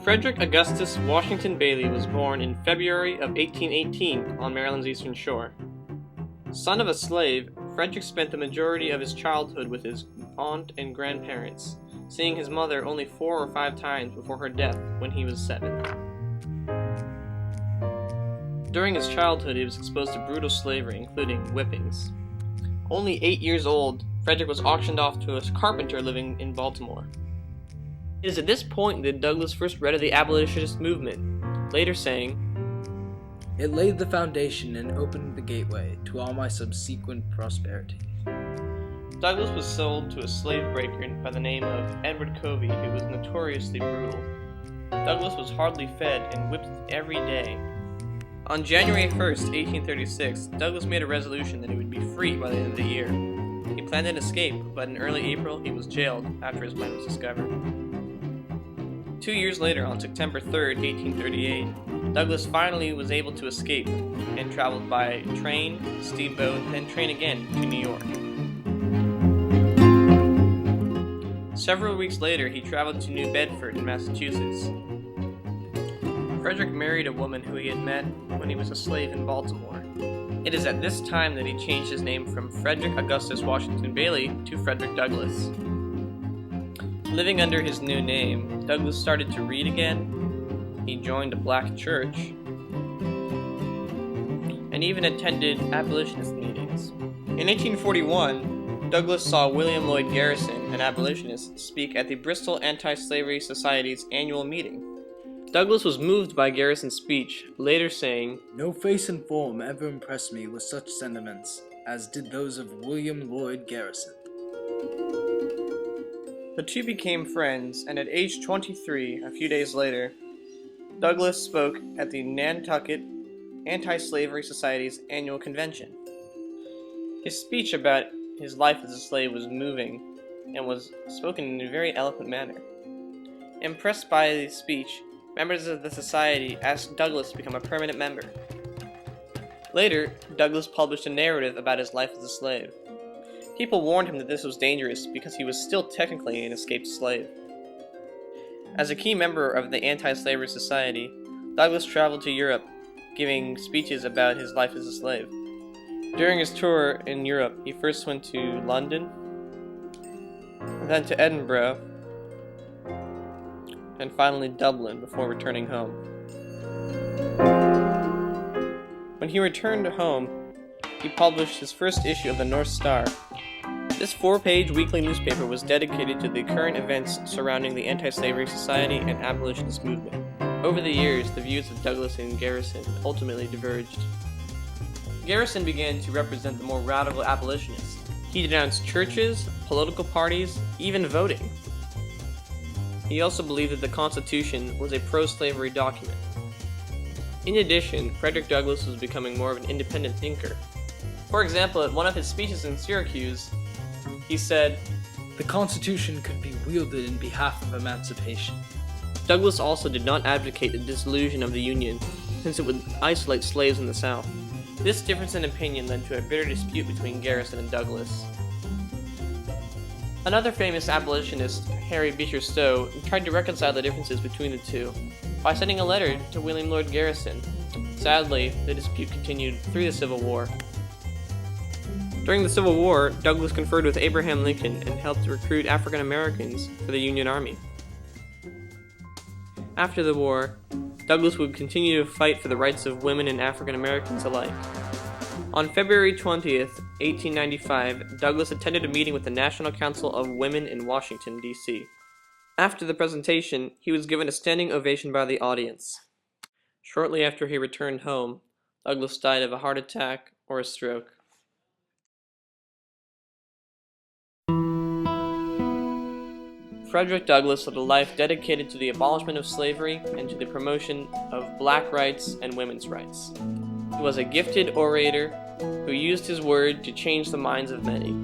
Fredrick Augustus Washington Bailey was born in February of 1818 on Maryland's eastern shore. Son of a slave, Fredrick spent the majority of his childhood with his aunt and grandparents, seeing his mother only 4 or 5 times before her death when he was 7. During his childhood, he was exposed to brutal slavery, including whippings. Only 8 years old, Fredrick was auctioned off to a carpenter living in Baltimore. It is at this point that Douglass first read of the abolitionist movement, later saying, "It laid the foundation and opened the gateway to all my subsequent prosperity." Douglass was sold to a slave breaker by the name of Edward Covey, who was notoriously brutal. Douglass was hardly fed and whipped every day. On January 1st, 1836, Douglass made a resolution that he would be free by the end of the year. He planned an escape, but in early April he was jailed after his plan was discovered. 2 years later, on September 3rd, 1838, Douglass finally was able to escape and traveled by train, steamboat, then train again to New York. Several weeks later, he traveled to New Bedford in Massachusetts. Fredrick married a woman who he had met when he was a slave in Baltimore. It is at this time that he changed his name from Fredrick Augustus Washington Bailey to Fredrick Douglass. Living under his new name, Douglass started to read again. He joined a black church and even attended abolitionist meetings. In 1841, Douglass saw William Lloyd Garrison, an abolitionist, speak at the Bristol Anti-Slavery Society's annual meeting. Douglass was moved by Garrison's speech, later saying, "No face and form ever impressed me with such sentiments as did those of William Lloyd Garrison." The two became friends, and at age 23, a few days later, Douglass spoke at the Nantucket Anti-Slavery Society's annual convention. His speech about his life as a slave was moving and was spoken in a very eloquent manner. Impressed by the speech, members of the society asked Douglass to become a permanent member. Later, Douglass published a narrative about his life as a slave. People warned him that this was dangerous because he was still technically an escaped slave. As a key member of the Anti-Slavery Society, Douglass traveled to Europe, giving speeches about his life as a slave. During his tour in Europe, he first went to London, then to Edinburgh, and finally Dublin before returning home. When he returned home, he published his first issue of the North Star. This 4-page weekly newspaper was dedicated to the current events surrounding the Anti-Slavery Society and abolitionist movement. Over the years, the views of Douglass and Garrison ultimately diverged. Garrison began to represent the more radical abolitionists. He denounced churches, political parties, even voting. He also believed that the Constitution was a pro-slavery document. In addition, Fredrick Douglass was becoming more of an independent thinker. For example, at one of his speeches in Syracuse, he said, "The Constitution could be wielded in behalf of emancipation." Douglass also did not advocate the dissolution of the Union, since it would isolate slaves in the South. This difference in opinion led to a bitter dispute between Garrison and Douglass. Another famous abolitionist, Harry Beecher Stowe, tried to reconcile the differences between the two by sending a letter to William Lloyd Garrison. Sadly, the dispute continued through the Civil War. During the Civil War, Douglass conferred with Abraham Lincoln and helped recruit African Americans for the Union Army. After the war, Douglass would continue to fight for the rights of women and African Americans alike. On February 20th, 1895, Douglass attended a meeting with the National Council of Women in Washington, D.C. After the presentation, he was given a standing ovation by the audience. Shortly after he returned home, Douglass died of a heart attack or a stroke. Fredrick Douglass led a life dedicated to the abolishment of slavery and to the promotion of black rights and women's rights. He was a gifted orator who used his word to change the minds of many.